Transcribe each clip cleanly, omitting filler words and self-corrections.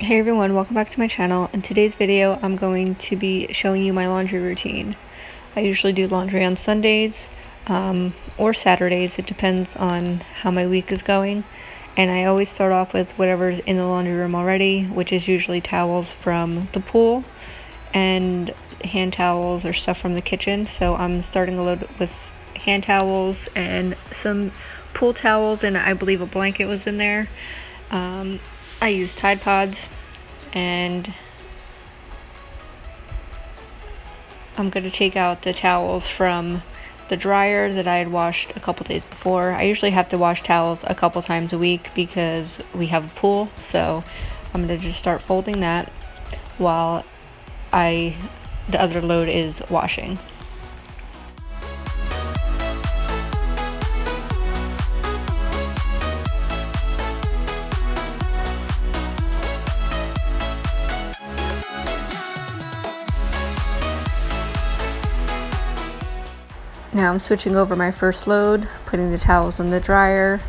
Hey everyone, welcome back to my channel. In today's video, I'm going to be showing you my laundry routine. I usually do laundry on Sundays or Saturdays. It depends on how my week is going. And I always start off with whatever's in the laundry room already, which is usually towels from the pool and hand towels or stuff from the kitchen. So I'm starting a load with hand towels and some pool towels, and I believe a blanket was in there. I use Tide Pods, and I'm going to take out the towels from the dryer that I had washed a couple days before. I usually have to wash towels a couple times a week because we have a pool, so I'm going to just start folding that while the other load is washing. Now I'm switching over my first load, putting the towels in the dryer.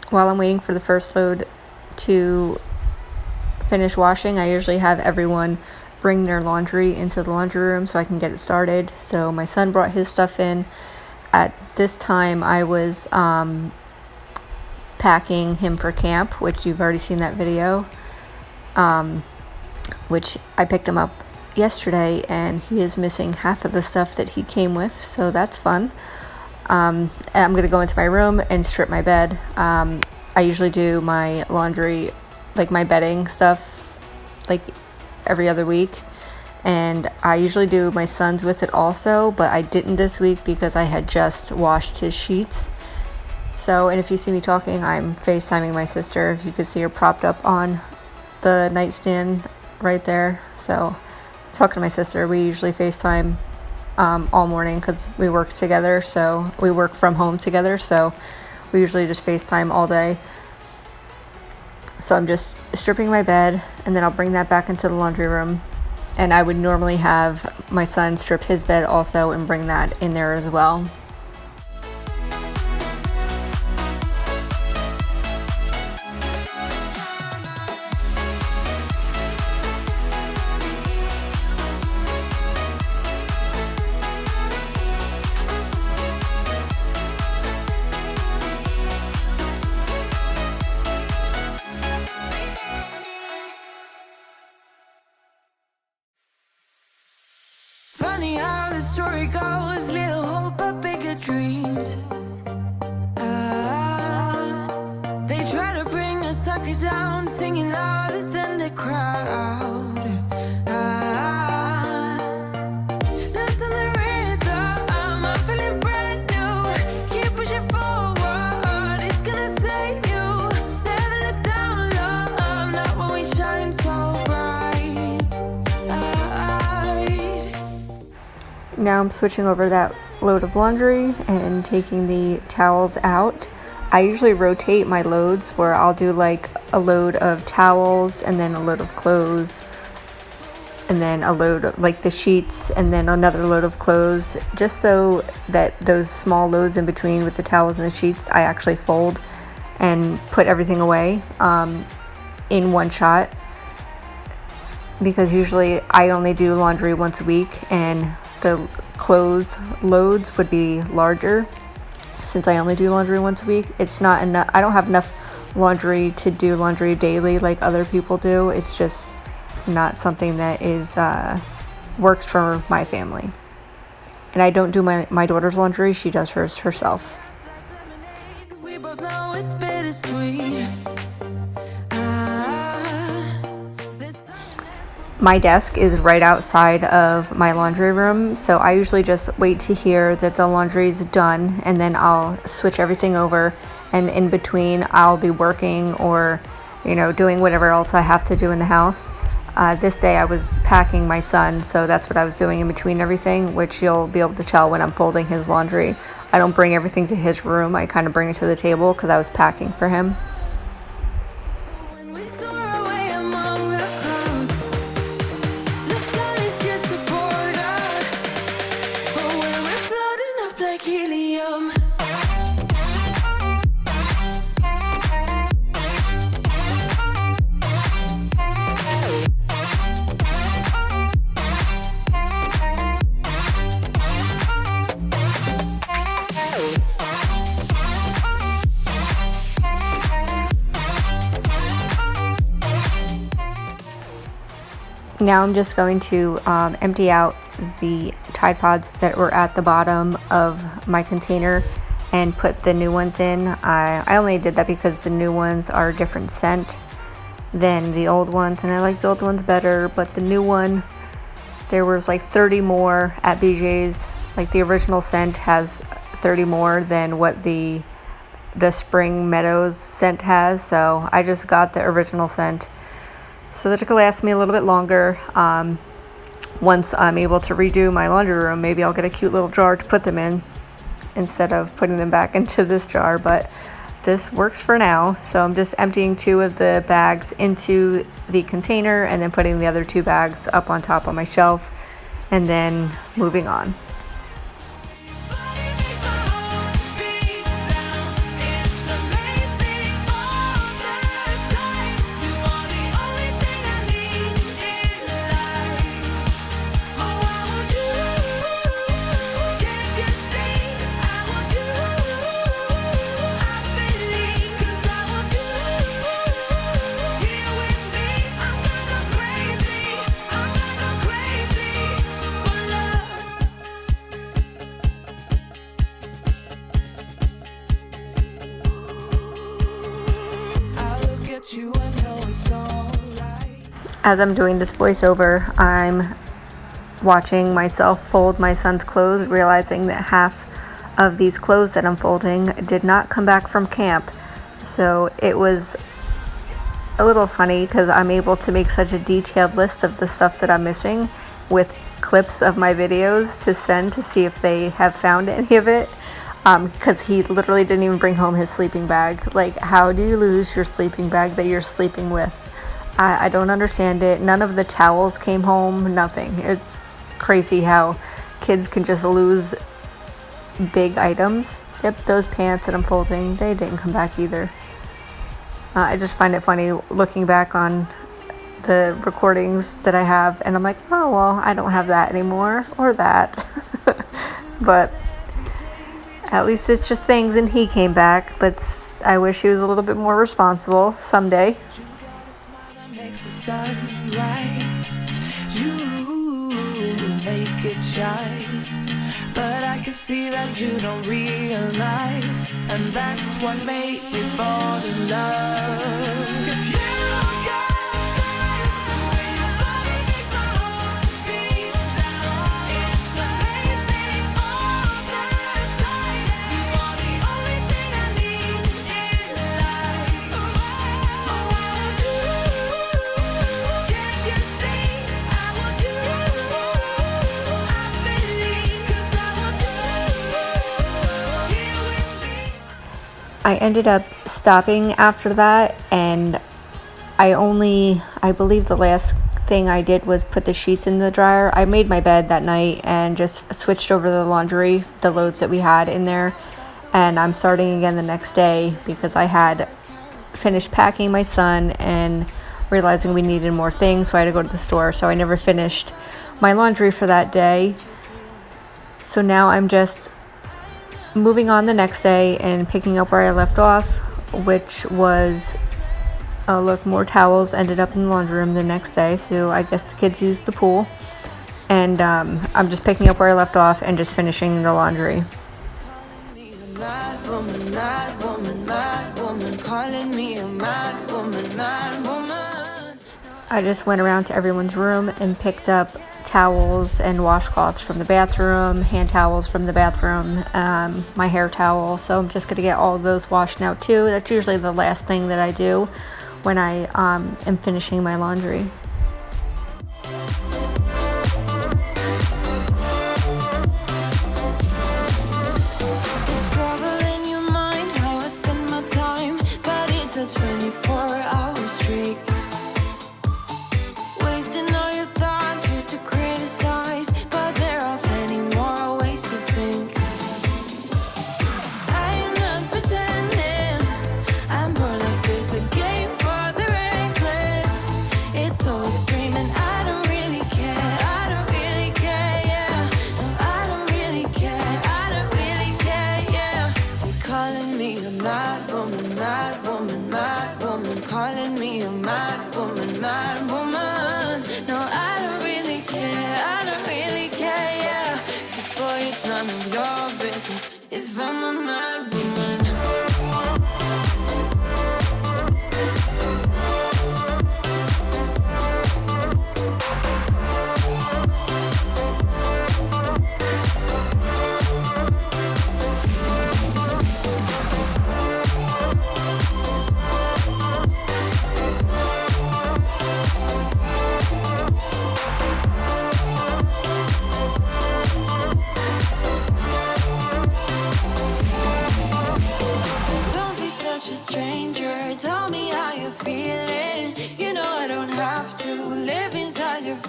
While I'm waiting for the first load to finish washing, I usually have everyone bring their laundry into the laundry room so I can get it started. So my son brought his stuff in. At this time, I was packing him for camp, which you've already seen that video. Which I picked him up yesterday, and he is missing half of the stuff that he came with, so that's fun. I'm going to go into my room and strip my bed. I usually do my laundry, like my bedding stuff, like every other week. And I usually do my son's with it also, but I didn't this week because I had just washed his sheets. So, and if you see me talking, I'm FaceTiming my sister. You can see her propped up on the nightstand right there. So, talking to my sister. We usually FaceTime all morning because we work together. So we work from home together. So we usually just FaceTime all day. So I'm just stripping my bed, and then I'll bring that back into the laundry room. And I would normally have my son strip his bed also and bring that in there as well. Funny how the story goes, little hope but bigger dreams. They try to bring a sucker down, singing louder than the crowd. Listen the rhythm, I'm feeling brand new. Keep pushing forward, it's gonna save you. Never look down, love, not when we shine so bright. Now I'm switching over that load of laundry and taking the towels out. I usually rotate my loads where I'll do like a load of towels and then a load of clothes and then a load of like the sheets and then another load of clothes, just so that those small loads in between with the towels and the sheets I actually fold and put everything away in one shot, because usually I only do laundry once a week and the clothes loads would be larger. Since I only do laundry once a week, it's not enough. I don't have enough laundry to do laundry daily like other people do. It's just not something that is works for my family. And I don't do my daughter's laundry. She does hers herself. We both know it's bittersweet. My desk is right outside of my laundry room, so I usually just wait to hear that the laundry is done, and then I'll switch everything over, and in between I'll be working or, doing whatever else I have to do in the house. This day I was packing my son, so that's what I was doing in between everything, which you'll be able to tell when I'm folding his laundry. I don't bring everything to his room, I kind of bring it to the table because I was packing for him. Like like helium. Now I'm just going to empty out the Tide Pods that were at the bottom of my container and put the new ones in. I only did that because the new ones are a different scent than the old ones, and I like the old ones better, but the new one, there was like 30 more at BJ's. Like the original scent has 30 more than what the Spring Meadows scent has, so I just got the original scent so that it could last me a little bit longer. Once I'm able to redo my laundry room, maybe I'll get a cute little jar to put them in instead of putting them back into this jar, but this works for now. So I'm just emptying 2 of the bags into the container and then putting the other 2 bags up on top on my shelf and then moving on. As I'm doing this voiceover, I'm watching myself fold my son's clothes, realizing that half of these clothes that I'm folding did not come back from camp. So it was a little funny because I'm able to make such a detailed list of the stuff that I'm missing with clips of my videos to send to see if they have found any of it. Because he literally didn't even bring home his sleeping bag. Like, how do you lose your sleeping bag that you're sleeping with? I don't understand it. None of the towels came home, nothing. It's crazy how kids can just lose big items. Yep, those pants that I'm folding, they didn't come back either. I just find it funny looking back on the recordings that I have, and I'm like, oh, well, I don't have that anymore, or that. But at least it's just things, and he came back, but I wish he was a little bit more responsible someday. Makes the sun rise, you make it shine, but I can see that you don't realize, and that's what made me fall in love. 'Cause you got the way your body makes my heart beat sound. It's amazing all the time. You are the only thing I need in life. Oh, I want you. Can't you see? I want you. I believe, 'cause I want you here with me. I ended up stopping after that, and I believe the last thing I did was put the sheets in the dryer. I made my bed that night and just switched over the laundry, the loads that we had in there, and I'm starting again the next day because I had finished packing my son and realizing we needed more things, so I had to go to the store, so I never finished my laundry for that day. So now I'm just moving on the next day and picking up where I left off, which was look, more towels ended up in the laundry room the next day, so I guess the kids used the pool, and I'm just picking up where I left off and just finishing the laundry. Mad woman, mad woman, mad woman, calling me a mad woman, mad woman. I just went around to everyone's room and picked up towels and washcloths from the bathroom, hand towels from the bathroom, my hair towel. So I'm just going to get all of those washed now too. That's usually the last thing that I do when I am finishing my laundry. It's trouble in your mind, how I spend my time, but it's a 24-hour streak. Wasting all your thoughts just to criticize, but there are plenty more ways to think.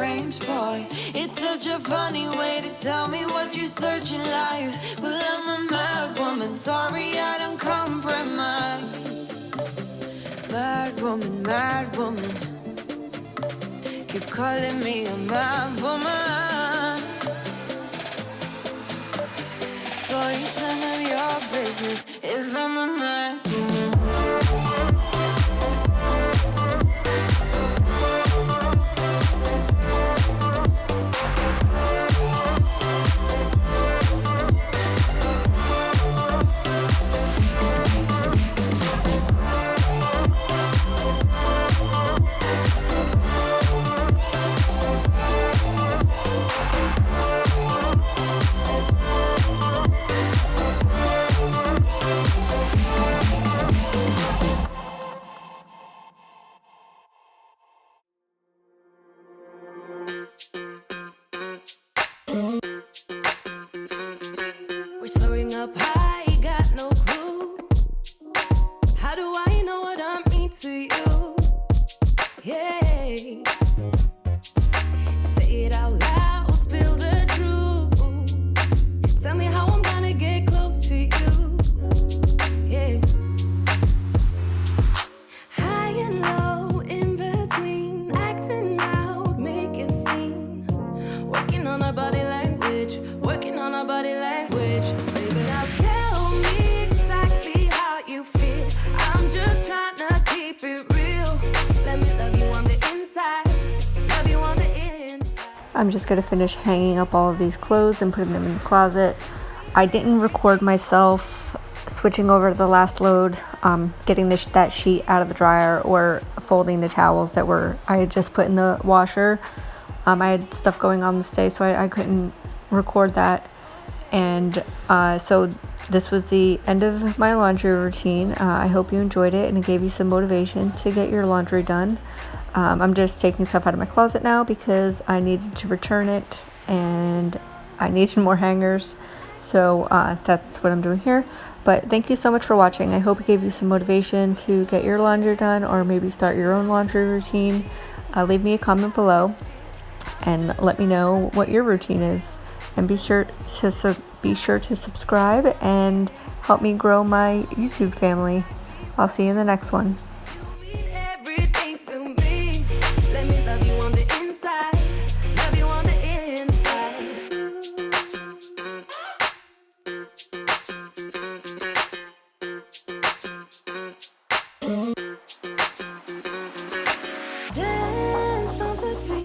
frames, boy. It's such a funny way to tell me what you search in life. Well, I'm a mad woman, sorry I don't compromise. Mad woman, keep calling me a mad woman. Boy, it's none of your business if I'm a mad woman. We're soaring up high, got no clue. How do I know what I mean to you? Yeah. Say it out loud, spill the truth. Tell me how I'm gonna get close to you. Yeah. High and low, in between, acting out, make a scene. Working on our body language, working on our body language. Baby, now tell me exactly how you feel. I'm just trying to keep it real. Let me love you on the inside, love you on the inside. I'm just going to finish hanging up all of these clothes and putting them in the closet. I didn't record myself switching over to the last load, getting that sheet out of the dryer or folding the towels that I had just put in the washer. I had stuff going on this day, so I couldn't record that. And so this was the end of my laundry routine. I hope you enjoyed it and it gave you some motivation to get your laundry done. I'm just taking stuff out of my closet now because I needed to return it and I needed more hangers. So that's what I'm doing here. But thank you so much for watching. I hope it gave you some motivation to get your laundry done or maybe start your own laundry routine. Leave me a comment below and let me know what your routine is. And be sure to subscribe and help me grow my YouTube family. I'll see you in the next one. You mean everything to me. Let me love you on the inside, love you on the inside.